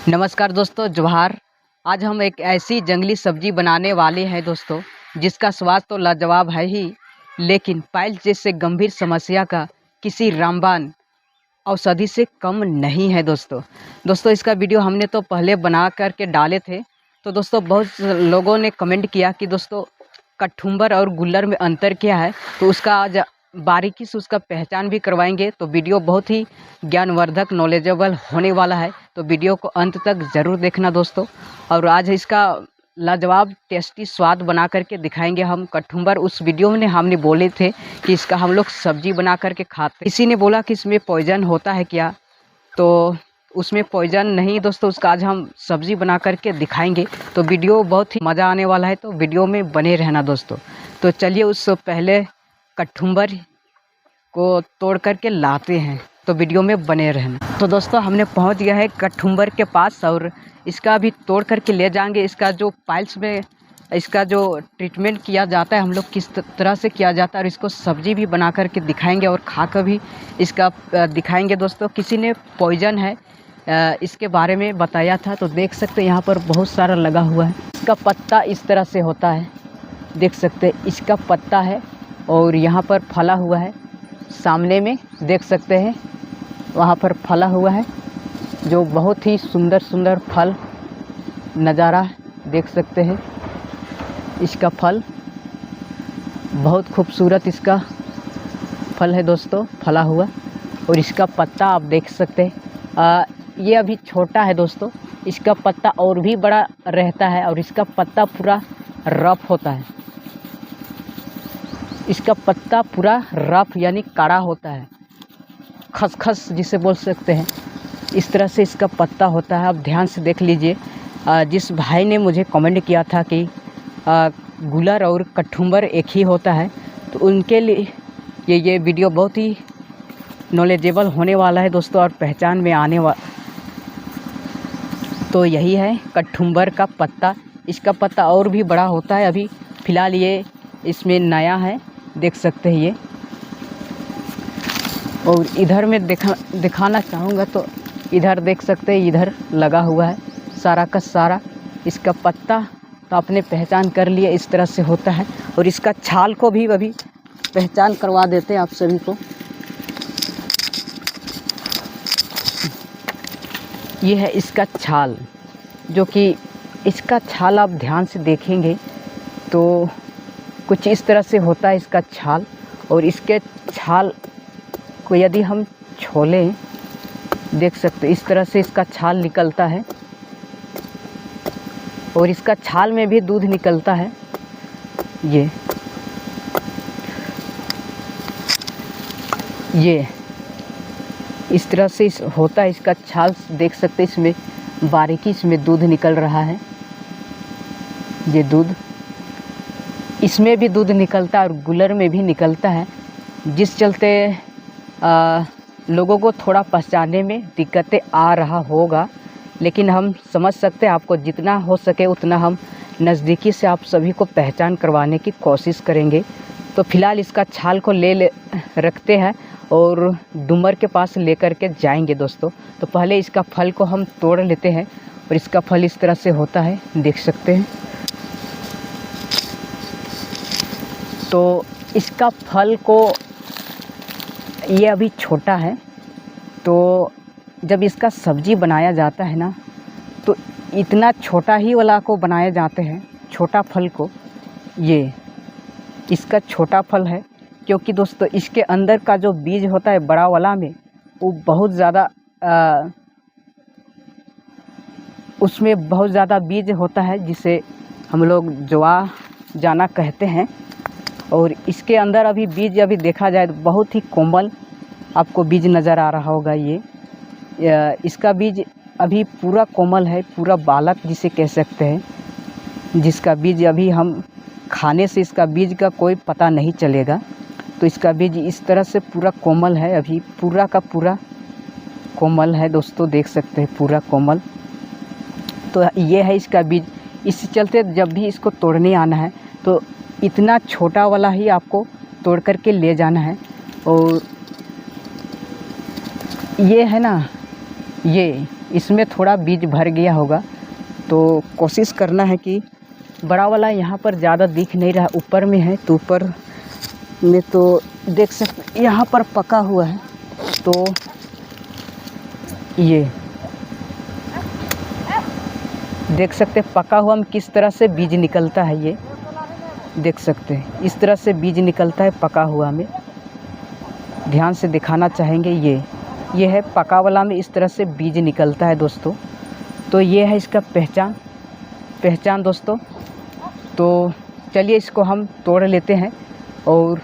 नमस्कार दोस्तों, जोहार। आज हम एक ऐसी जंगली सब्जी बनाने वाले हैं दोस्तों, जिसका स्वाद तो लाजवाब है ही, लेकिन पाइल्स जैसे गंभीर समस्या का किसी रामबाण औषधि से कम नहीं है दोस्तों। इसका वीडियो हमने तो पहले बना करके डाले थे। तो दोस्तों बहुत लोगों ने कमेंट किया कि दोस्तों कठुम्बर और गुल्लर में अंतर क्या है, तो उसका आज बारीकी से उसका पहचान भी करवाएंगे। तो वीडियो बहुत ही ज्ञानवर्धक नॉलेजेबल होने वाला है, तो वीडियो को अंत तक ज़रूर देखना दोस्तों। और आज इसका लाजवाब टेस्टी स्वाद बना करके दिखाएंगे हम। कठुम्बर उस वीडियो में हमने बोले थे कि इसका हम लोग सब्जी बना करके खाते। किसी ने बोला कि इसमें पॉइजन होता है क्या, तो उसमें पॉइजन नहीं दोस्तों, उसका आज हम सब्जी बना करके दिखाएंगे। तो वीडियो बहुत ही मज़ा आने वाला है, तो वीडियो में बने रहना दोस्तों। तो चलिए उस पहले कठुम्बर को तोड़ करके लाते हैं, तो वीडियो में बने रहना। तो दोस्तों हमने पहुंच गया है कठुम्बर के पास, और इसका भी तोड़ करके ले जाएंगे। इसका जो पाइल्स में इसका जो ट्रीटमेंट किया जाता है, हम लोग किस तरह से किया जाता है, और इसको सब्जी भी बना करके दिखाएंगे और खा कर भी इसका दिखाएंगे दोस्तों। किसी ने पॉइजन है इसके बारे में बताया था, तो देख सकते हैं यहाँ पर बहुत सारा लगा हुआ है। इसका पत्ता इस तरह से होता है, देख सकते हैं इसका पत्ता है, और यहाँ पर फला हुआ है। सामने में देख सकते हैं वहाँ पर फला हुआ है, जो बहुत ही सुंदर सुंदर फल नज़ारा देख सकते हैं। इसका फल बहुत खूबसूरत इसका फल है दोस्तों, फला हुआ। और इसका पत्ता आप देख सकते हैं, ये अभी छोटा है दोस्तों। इसका पत्ता और भी बड़ा रहता है, और इसका पत्ता पूरा रफ होता है। इसका पत्ता पूरा रफ यानी कड़ा होता है, खसखस जिसे बोल सकते हैं, इस तरह से इसका पत्ता होता है। आप ध्यान से देख लीजिए। जिस भाई ने मुझे कमेंट किया था कि गुलर और कठुम्बर एक ही होता है, तो उनके लिए ये वीडियो बहुत ही नॉलेजेबल होने वाला है दोस्तों, और पहचान में आने वाला। तो यही है कठुम्बर का पत्ता। इसका पत्ता और भी बड़ा होता है। अभी फ़िलहाल ये इसमें नया है, देख सकते हैं ये। और इधर में दिखाना चाहूँगा, तो इधर देख सकते हैं, इधर लगा हुआ है सारा का सारा इसका पत्ता। तो आपने पहचान कर लिया, इस तरह से होता है। और इसका छाल को भी अभी पहचान करवा देते हैं आप सभी को। ये है इसका छाल, जो कि इसका छाल आप ध्यान से देखेंगे तो कुछ इस तरह से होता है इसका छाल। और इसके छाल को यदि हम छोलें, देख सकते इस तरह से इसका छाल निकलता है, और इसका छाल में भी दूध निकलता है। ये इस तरह से होता है इसका छाल, देख सकते हैं इसमें बारीकी, इसमें दूध निकल रहा है। ये दूध, इसमें भी दूध निकलता है और गुलर में भी निकलता है, जिस चलते लोगों को थोड़ा पहचानने में दिक्कतें आ रहा होगा। लेकिन हम समझ सकते हैं, आपको जितना हो सके उतना हम नज़दीकी से आप सभी को पहचान करवाने की कोशिश करेंगे। तो फिलहाल इसका छाल को ले रखते हैं और डूमर के पास लेकर के जाएंगे दोस्तों। तो पहले इसका फल को हम तोड़ लेते हैं, और इसका फल इस तरह से होता है, देख सकते हैं। तो इसका फल को, ये अभी छोटा है, तो जब इसका सब्जी बनाया जाता है ना, तो इतना छोटा ही वाला को बनाए जाते हैं, छोटा फल को। ये इसका छोटा फल है, क्योंकि दोस्तों इसके अंदर का जो बीज होता है बड़ा वाला में, वो बहुत ज़्यादा उसमें बहुत ज़्यादा बीज होता है, जिसे हम लोग जवा जाना कहते हैं। और इसके अंदर अभी बीज अभी देखा जाए तो बहुत ही कोमल आपको बीज नज़र आ रहा होगा। इसका बीज अभी पूरा कोमल है, पूरा बालक जिसे कह सकते हैं, जिसका बीज अभी हम खाने से इसका बीज का कोई पता नहीं चलेगा। तो इसका बीज इस तरह से पूरा कोमल है, अभी पूरा का पूरा कोमल है दोस्तों, देख सकते हैं पूरा कोमल। तो ये है इसका बीज। इस चलते जब भी इसको तोड़ने आना है, तो इतना छोटा वाला ही आपको तोड़ करके ले जाना है। और ये है ना, ये इसमें थोड़ा बीज भर गया होगा, तो कोशिश करना है कि बड़ा वाला यहाँ पर ज़्यादा दिख नहीं रहा, ऊपर में है, तो ऊपर में तो देख सकते यहाँ पर पका हुआ है। तो ये देख सकते पका हुआ में किस तरह से बीज निकलता है। ये देख सकते हैं इस तरह से बीज निकलता है पका हुआ में। ध्यान से दिखाना चाहेंगे, ये है पका वाला में इस तरह से बीज निकलता है दोस्तों। तो ये है इसका पहचान दोस्तों। तो चलिए इसको हम तोड़ लेते हैं और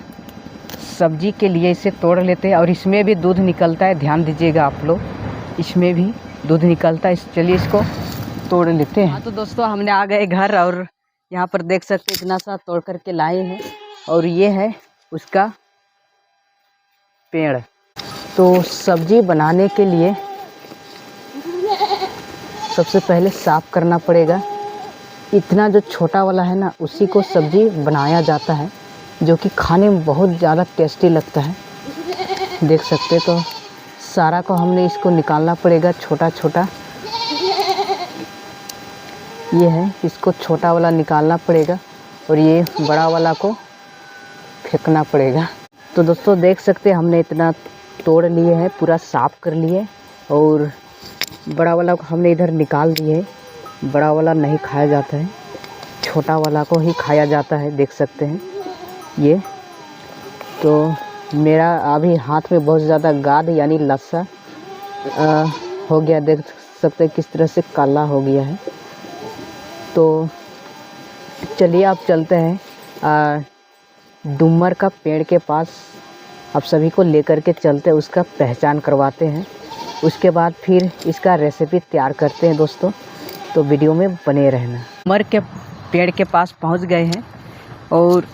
सब्जी के लिए इसे तोड़ लेते हैं। और इसमें भी दूध निकलता है, ध्यान दीजिएगा आप लोग, इसमें भी दूध निकलता है। चलिए इसको तोड़ लेते हैं। हाँ तो दोस्तों हमने आ गए घर और यहाँ पर देख सकते इतना सा तोड़ करके लाए हैं। और ये है उसका पेड़। तो सब्जी बनाने के लिए सबसे पहले साफ़ करना पड़ेगा। इतना जो छोटा वाला है ना, उसी को सब्जी बनाया जाता है, जो कि खाने में बहुत ज़्यादा टेस्टी लगता है। देख सकते तो सारा को हमने इसको निकालना पड़ेगा छोटा छोटा। ये है, इसको छोटा वाला निकालना पड़ेगा और ये बड़ा वाला को फेंकना पड़ेगा। तो दोस्तों देख सकते हमने इतना तोड़ लिए है, पूरा साफ़ कर लिए और बड़ा वाला को हमने इधर निकाल दिए। बड़ा वाला नहीं खाया जाता है, छोटा वाला को ही खाया जाता है। देख सकते हैं ये। तो मेरा अभी हाथ में बहुत ज़्यादा गाद यानी लस्सा हो गया। देख सकते हैं किस तरह से काला हो गया है। तो चलिए आप चलते हैं डूमर का पेड़ के पास। आप सभी को लेकर के चलते हैं, उसका पहचान करवाते हैं। उसके बाद फिर इसका रेसिपी तैयार करते हैं दोस्तों। तो वीडियो में बने रहना। डूमर के पेड़ के पास पहुंच गए हैं और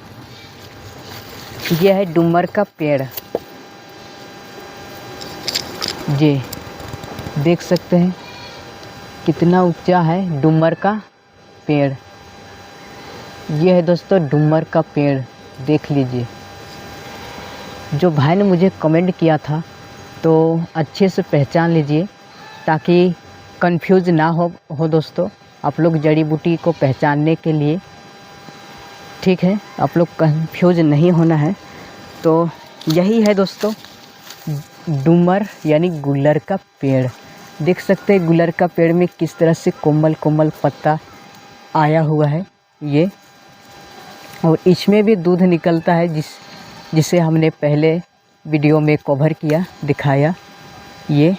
यह है डूमर का पेड़। जी देख सकते हैं कितना ऊंचा है डूमर का पेड़। यह है दोस्तों डूमर का पेड़, देख लीजिए। जो भाई ने मुझे कमेंट किया था तो अच्छे से पहचान लीजिए ताकि कंफ्यूज ना हो दोस्तों। आप लोग जड़ी बूटी को पहचानने के लिए, ठीक है, आप लोग कंफ्यूज नहीं होना है। तो यही है दोस्तों डूमर यानी गुलर का पेड़। देख सकते हैं गुलर का पेड़ में किस तरह से कोमल कोमल पत्ता आया हुआ है ये। और इसमें भी दूध निकलता है, जिसे हमने पहले वीडियो में कवर किया, दिखाया। ये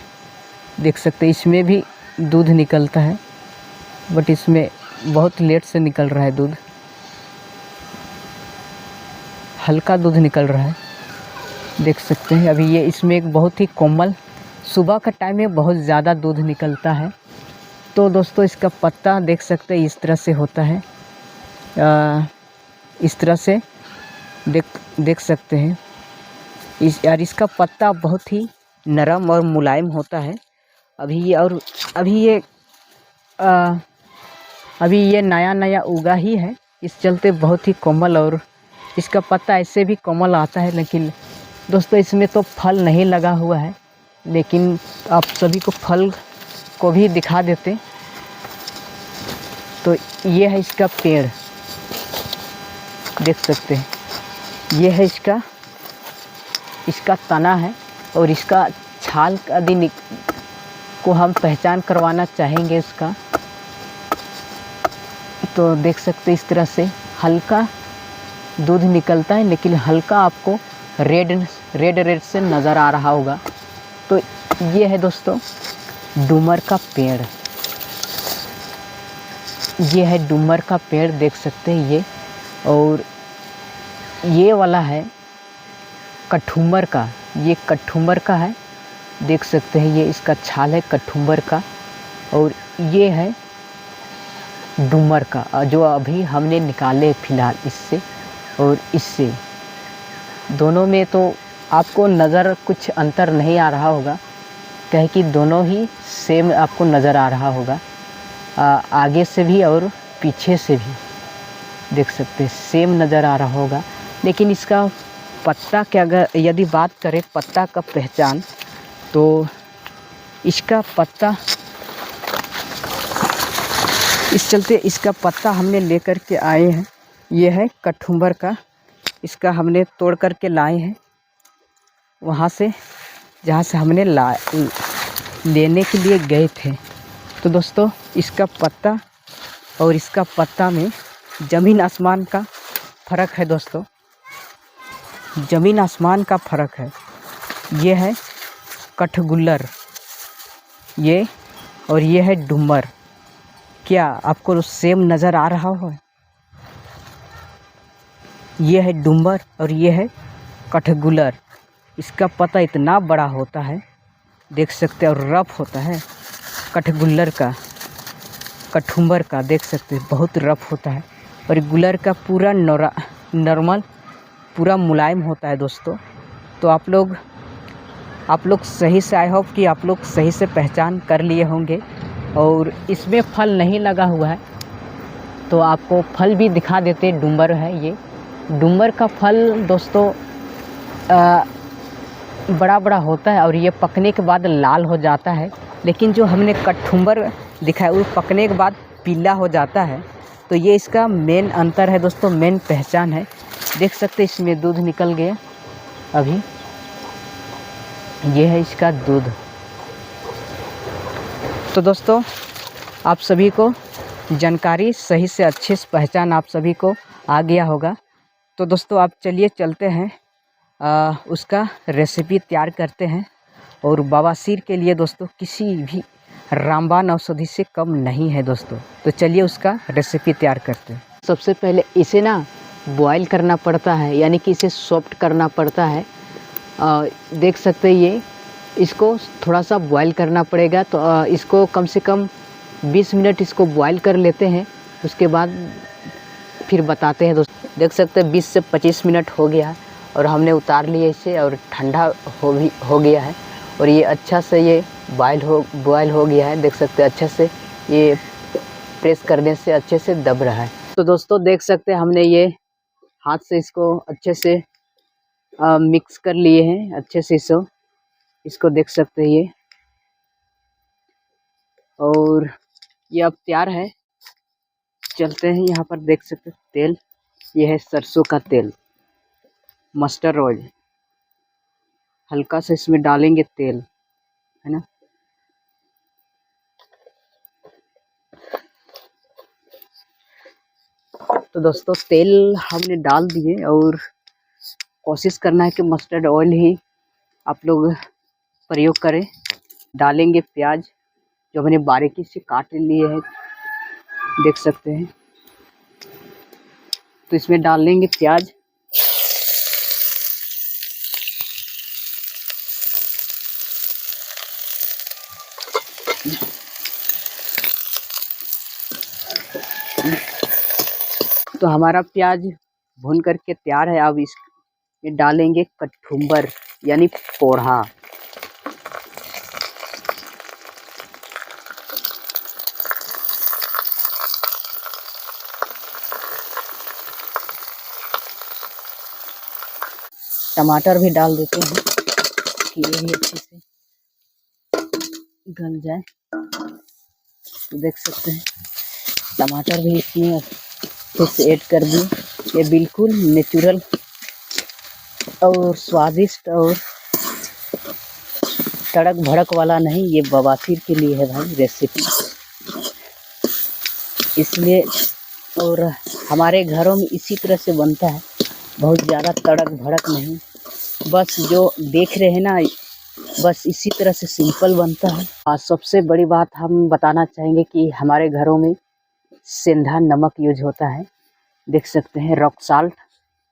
देख सकते हैं इसमें भी दूध निकलता है, बट इसमें बहुत लेट से निकल रहा है दूध, हल्का दूध निकल रहा है। देख सकते हैं अभी ये इसमें एक बहुत ही कोमल, सुबह का टाइम में बहुत ज़्यादा दूध निकलता है। तो दोस्तों इसका पत्ता देख सकते हैं इस तरह से होता है, इस तरह से देख सकते हैं इसका पत्ता बहुत ही नरम और मुलायम होता है। अभी ये नया उगा ही है, इस चलते बहुत ही कोमल, और इसका पत्ता ऐसे भी कोमल आता है। लेकिन दोस्तों इसमें तो फल नहीं लगा हुआ है, लेकिन आप सभी को फल को भी दिखा देते। तो ये है इसका पेड़, देख सकते हैं ये है इसका तना है। और इसका छाल आदि को हम पहचान करवाना चाहेंगे इसका। तो देख सकते इस तरह से हल्का दूध निकलता है, लेकिन हल्का आपको रेड से नज़र आ रहा होगा। तो ये है दोस्तों डूमर का पेड़। ये है डूमर का पेड़, देख सकते हैं ये। और ये वाला है कठुम्बर का, ये कठुम्बर का है, देख सकते हैं ये इसका छाल है कठुम्बर का। और ये है डूमर का, जो अभी हमने निकाले फ़िलहाल इससे और इससे। दोनों में तो आपको नज़र कुछ अंतर नहीं आ रहा होगा, कहे कि दोनों ही सेम आपको नज़र आ रहा होगा। आगे से भी और पीछे से भी देख सकते हैं सेम नज़र आ रहा होगा। लेकिन इसका पत्ता के अगर यदि बात करें पत्ता का पहचान, तो इसका पत्ता, इस चलते इसका पत्ता हमने लेकर के आए हैं। ये है कठुम्बर का, इसका हमने तोड़ करके लाए हैं वहाँ से, जहाँ से हमने लेने के लिए गए थे। तो दोस्तों इसका पत्ता और इसका पत्ता में ज़मीन आसमान का फ़र्क है दोस्तों, ज़मीन आसमान का फ़र्क है। ये है कठगुल्लर, ये और ये है डुम्बर। क्या आपको सेम नज़र आ रहा हो? ये है डुम्बर और ये है कठगुल्लर। इसका पत्ता इतना बड़ा होता है, देख सकते हैं, और रफ होता है। कठगुल्लर का, कठुम्बर का देख सकते हैं बहुत रफ होता है, और गुलर का पूरा नॉर्मल, पूरा मुलायम होता है दोस्तों। तो आप लोग सही से, आई होप कि आप लोग सही से पहचान कर लिए होंगे। और इसमें फल नहीं लगा हुआ है, तो आपको फल भी दिखा देते। डुम्बर है ये, डुम्बर का फल दोस्तों बड़ा बड़ा होता है और ये पकने के बाद लाल हो जाता है। लेकिन जो हमने कठुम्बर दिखाया वो पकने के बाद पीला हो जाता है। तो ये इसका मेन अंतर है दोस्तों, मेन पहचान है। देख सकते हैं इसमें दूध निकल गया अभी, ये है इसका दूध। तो दोस्तों आप सभी को जानकारी सही से, अच्छे से पहचान आप सभी को आ गया होगा। तो दोस्तों आप चलिए चलते हैं, उसका रेसिपी तैयार करते हैं। और बवासीर के लिए दोस्तों किसी भी रामबाण औषधि से कम नहीं है दोस्तों। तो चलिए उसका रेसिपी तैयार करते हैं। सबसे पहले इसे ना बॉयल करना पड़ता है, यानी कि इसे सॉफ्ट करना पड़ता है। देख सकते हैं ये, इसको थोड़ा सा बॉयल करना पड़ेगा। तो इसको कम से कम 20 मिनट इसको बॉयल कर लेते हैं, उसके बाद फिर बताते हैं दोस्तों। देख सकते हैं 20 से 25 मिनट हो गया और हमने उतार लिया इसे, और ठंडा हो गया है। और ये अच्छा से ये बॉयल हो गया है। देख सकते हैं अच्छे से ये प्रेस करने से अच्छे से दब रहा है। तो दोस्तों देख सकते हैं हमने ये हाथ से इसको अच्छे से मिक्स कर लिए हैं अच्छे से। इसको देख सकते हैं ये, और ये अब तैयार है। चलते हैं, यहाँ पर देख सकते हैं तेल, ये है सरसों का तेल, मस्टर्ड ऑयल। हल्का से इसमें डालेंगे तेल, है ना। तो दोस्तों तेल हमने डाल दिए, और कोशिश करना है कि मस्टर्ड ऑयल ही आप लोग प्रयोग करें। डालेंगे प्याज, जो हमने बारीकी से काट लिए हैं, देख सकते हैं। तो इसमें डाल लेंगे प्याज, तो हमारा प्याज भून करके तैयार है। अब इसमें डालेंगे कठुम्बर यानी पोहा। टमाटर भी डाल देते हैं कि ये भी अच्छे से गल जाए। तो देख सकते हैं टमाटर भी इसमें अच्छे से ऐड कर दिए। ये बिल्कुल नेचुरल और स्वादिष्ट और तड़क भड़क वाला नहीं, ये बवासीर के लिए है भाई रेसिपी, इसलिए। और हमारे घरों में इसी तरह से बनता है, बहुत ज़्यादा तड़क भड़क नहीं, बस जो देख रहे हैं ना, बस इसी तरह से सिंपल बनता है। और सबसे बड़ी बात हम बताना चाहेंगे कि हमारे घरों में सेंधा नमक यूज होता है। देख सकते हैं रॉक साल्ट,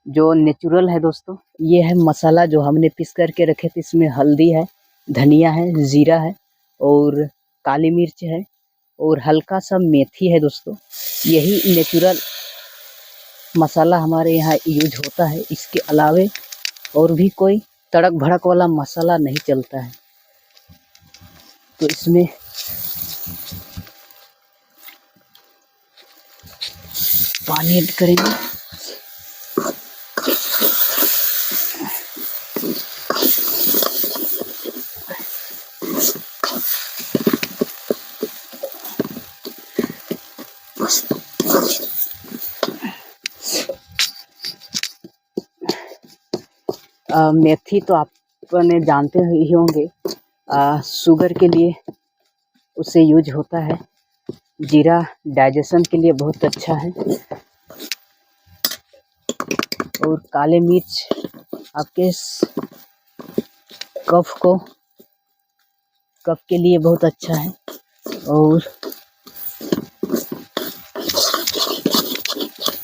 जो नेचुरल है दोस्तों। ये है मसाला जो हमने पीस करके रखे थे, इसमें हल्दी है, धनिया है, जीरा है, और काली मिर्च है, और हल्का सा मेथी है दोस्तों। यही नेचुरल मसाला हमारे यहाँ यूज होता है। इसके अलावे और भी कोई तड़क भड़क वाला मसाला नहीं चलता है। तो इसमें पानी ऐड करेंगे, मेथी तो आपने जानते ही होंगे, शुगर के लिए उसे यूज होता है। जीरा डाइजेशन के लिए बहुत अच्छा है। और काले मिर्च आपके कफ के लिए बहुत अच्छा है।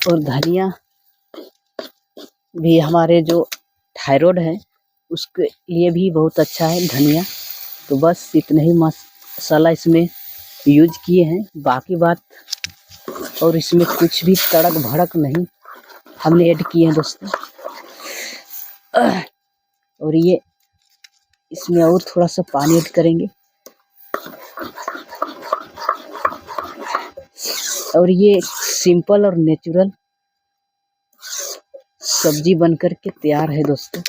और धनिया भी हमारे जो थायराइड है उसके लिए भी बहुत अच्छा है धनिया। तो बस इतना ही मसाला इसमें यूज किए हैं, बाकी बात और इसमें कुछ भी तड़क भड़क नहीं हमने ऐड किए हैं दोस्तों। और ये इसमें और थोड़ा सा पानी ऐड करेंगे और ये सिंपल और नेचुरल सब्जी बनकर के तैयार है दोस्तों,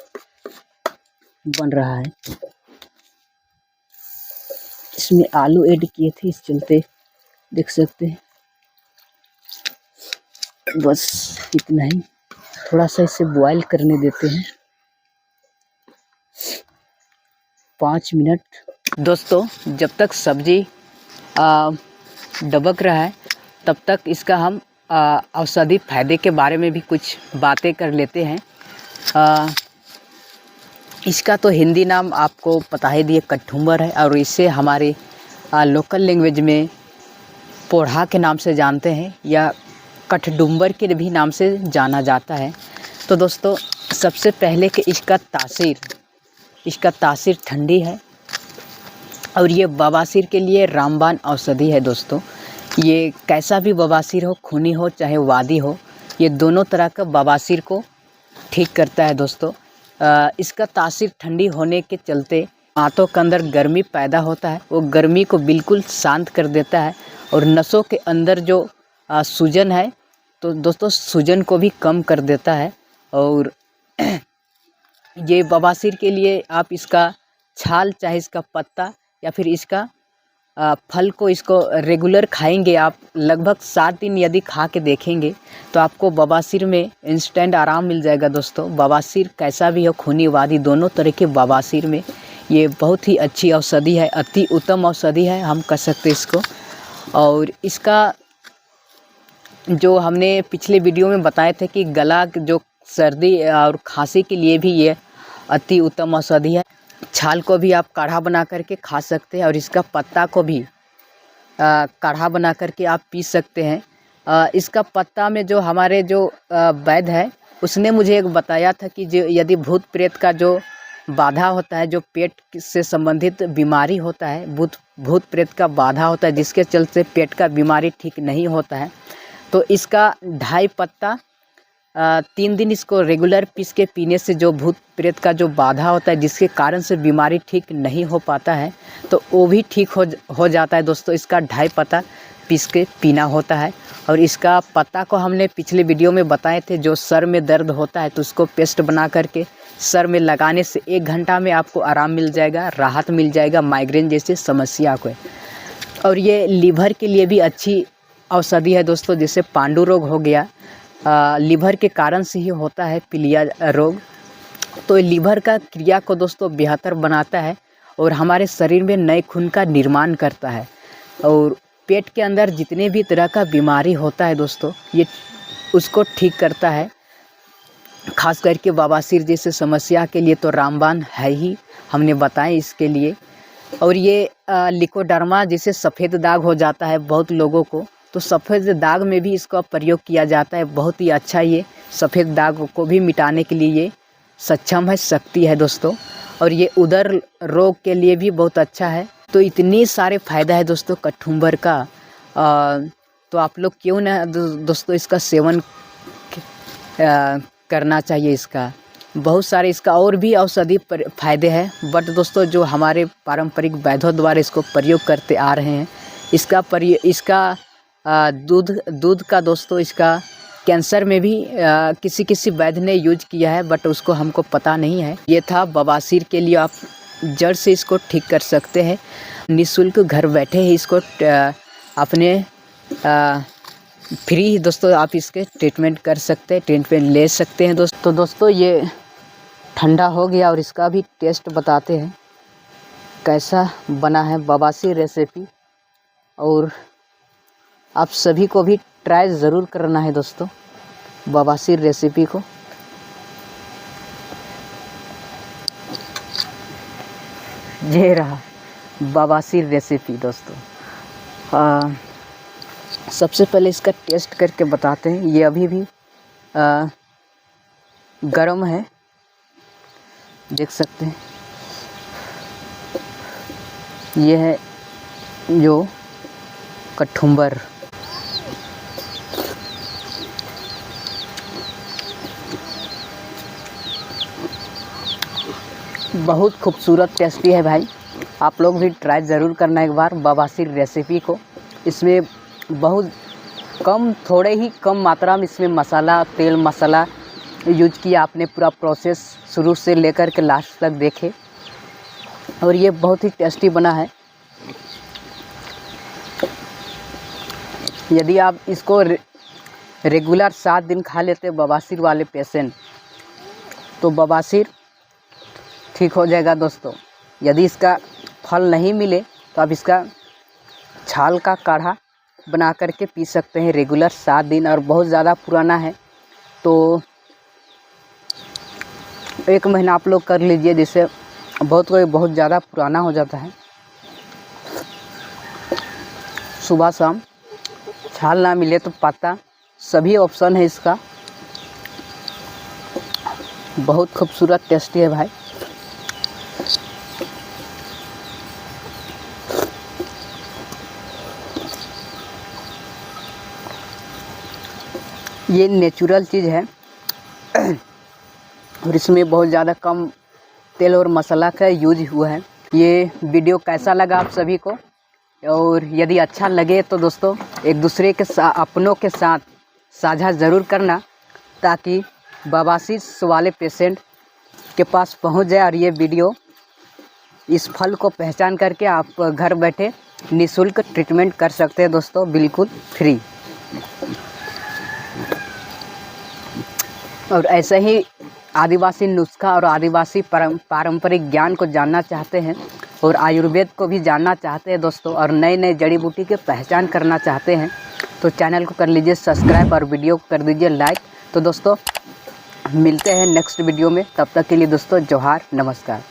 बन रहा है। इसमें आलू ऐड किए थे, इस चलते देख सकते हैं। बस इतना ही, थोड़ा सा इसे बॉयल करने देते हैं 5 मिनट। दोस्तों जब तक सब्जी डबक रहा है तब तक इसका हम औषधि फायदे के बारे में भी कुछ बातें कर लेते हैं। इसका तो हिंदी नाम आपको पता ही दिए कठुम्बर है, और इसे हमारे लोकल लैंग्वेज में पोढ़ा के नाम से जानते हैं या कठडुम्बर के भी नाम से जाना जाता है। तो दोस्तों सबसे पहले कि इसका तासीर ठंडी है और ये बवासीर के लिए रामबाण औषधि है दोस्तों। ये कैसा भी बवासीर हो, खूनी हो चाहे वादी हो, ये दोनों तरह का बवासीर को ठीक करता है दोस्तों। इसका तासीर ठंडी होने के चलते आंतों के अंदर गर्मी पैदा होता है, वो गर्मी को बिल्कुल शांत कर देता है। और नसों के अंदर जो सूजन है तो दोस्तों सूजन को भी कम कर देता है। और ये बवासीर के लिए आप इसका छाल चाहे इसका पत्ता या फिर इसका फल को इसको रेगुलर खाएंगे आप, लगभग 7 दिन यदि खा के देखेंगे तो आपको बवासीर में इंस्टेंट आराम मिल जाएगा दोस्तों। बवासीर कैसा भी हो, खूनी वादी, दोनों तरह के बवासीर में ये बहुत ही अच्छी औषधि है, अति उत्तम औषधि है हम कह सकते इसको। और इसका जो हमने पिछले वीडियो में बताए थे कि गला जो सर्दी और खांसी के लिए भी ये अति उत्तम औषधि है। छाल को भी आप काढ़ा बना करके खा सकते हैं और इसका पत्ता को भी काढ़ा बना करके आप पी सकते हैं। इसका पत्ता में जो हमारे जो वैद्य है उसने मुझे एक बताया था कि जो यदि भूत प्रेत का जो बाधा होता है, जो पेट से संबंधित बीमारी होता है, भूत प्रेत का बाधा होता है जिसके चलते पेट का बीमारी ठीक नहीं होता है, तो इसका 2.5 पत्ता 3 दिन इसको रेगुलर पीस के पीने से जो भूत प्रेत का जो बाधा होता है जिसके कारण से बीमारी ठीक नहीं हो पाता है तो वो भी ठीक हो जाता है दोस्तों। इसका 2.5 पत्ता पीस के पीना होता है। और इसका पत्ता को हमने पिछले वीडियो में बताए थे, जो सर में दर्द होता है तो उसको पेस्ट बना करके सर में लगाने से 1 घंटा में आपको आराम मिल जाएगा, राहत मिल जाएगा माइग्रेन जैसे समस्या को। और ये लीवर के लिए भी अच्छी औषधि है दोस्तों। जैसे पांडु रोग हो गया, लीवर के कारण से ही होता है पीलिया रोग, तो लीवर का क्रिया को दोस्तों बेहतर बनाता है और हमारे शरीर में नए खून का निर्माण करता है। और पेट के अंदर जितने भी तरह का बीमारी होता है दोस्तों ये उसको ठीक करता है। खास करके बवासीर जैसे समस्या के लिए तो रामबाण है ही, हमने बताएं इसके लिए। और ये लिकोडर्मा जैसे सफ़ेद दाग हो जाता है बहुत लोगों को, तो सफ़ेद दाग में भी इसका प्रयोग किया जाता है। बहुत ही अच्छा ये सफ़ेद दाग को भी मिटाने के लिए ये सक्षम है, शक्ति है दोस्तों। और ये उदर रोग के लिए भी बहुत अच्छा है। तो इतने सारे फ़ायदा है दोस्तों कठुम्बर का। तो आप लोग क्यों ना दोस्तों इसका सेवन करना चाहिए। इसका बहुत सारे इसका और भी औषधि फ़ायदे हैं, बट दोस्तों जो हमारे पारंपरिक वैद्यों द्वारा इसको प्रयोग करते आ रहे हैं, इसका दूध का दोस्तों इसका कैंसर में भी किसी वैद्य ने यूज किया है, बट उसको हमको पता नहीं है। ये था बवासीर के लिए, आप जड़ से इसको ठीक कर सकते हैं निःशुल्क, घर बैठे ही इसको अपने फ्री ही दोस्तों आप इसके ट्रीटमेंट कर सकते हैं, ट्रीटमेंट ले सकते हैं दोस्तों। तो दोस्तों ये ठंडा हो गया और इसका भी टेस्ट बताते हैं कैसा बना है बवासीर रेसिपी। और आप सभी को भी ट्राई ज़रूर करना है दोस्तों बवासीर रेसिपी को। ये रहा बवासीर रेसिपी दोस्तों। सबसे पहले इसका टेस्ट करके बताते हैं। ये अभी भी गरम है, देख सकते हैं। ये है जो कठुम्बर। बहुत खूबसूरत टेस्टी है भाई, आप लोग भी ट्राई ज़रूर करना एक बार बवासीर रेसिपी को। इसमें बहुत कम, थोड़े ही कम मात्रा में इसमें मसाला, तेल मसाला यूज किया। आपने पूरा प्रोसेस शुरू से लेकर के लास्ट तक देखे और ये बहुत ही टेस्टी बना है। यदि आप इसको रेगुलर 7 दिन खा लेते बवासीर वाले पेशेंट, तो बवासीर ठीक हो जाएगा दोस्तों। यदि इसका फल नहीं मिले तो आप इसका छाल का काढ़ा बना करके पी सकते हैं रेगुलर 7 दिन। और बहुत ज़्यादा पुराना है तो 1 महीना आप लोग कर लीजिए, जिससे बहुत ज़्यादा पुराना हो जाता है। सुबह शाम छाल ना मिले तो पत्ता, सभी ऑप्शन है इसका। बहुत खूबसूरत टेस्टी है भाई। ये नेचुरल चीज़ है और इसमें बहुत ज़्यादा कम तेल और मसाला का यूज हुआ है। ये वीडियो कैसा लगा आप सभी को, और यदि अच्छा लगे तो दोस्तों एक दूसरे के अपनों के साथ साझा ज़रूर करना, ताकि बवासीर वाले पेशेंट के पास पहुंच जाए और ये वीडियो, इस फल को पहचान करके आप घर बैठे निःशुल्क ट्रीटमेंट कर सकते हैं दोस्तों, बिल्कुल फ्री। और ऐसे ही आदिवासी नुस्खा और आदिवासी पारंपरिक ज्ञान को जानना चाहते हैं और आयुर्वेद को भी जानना चाहते हैं दोस्तों, और नए नए जड़ी बूटी की पहचान करना चाहते हैं, तो चैनल को कर लीजिए सब्सक्राइब और वीडियो को कर दीजिए लाइक। तो दोस्तों मिलते हैं नेक्स्ट वीडियो में, तब तक के लिए दोस्तों जोहार, नमस्कार।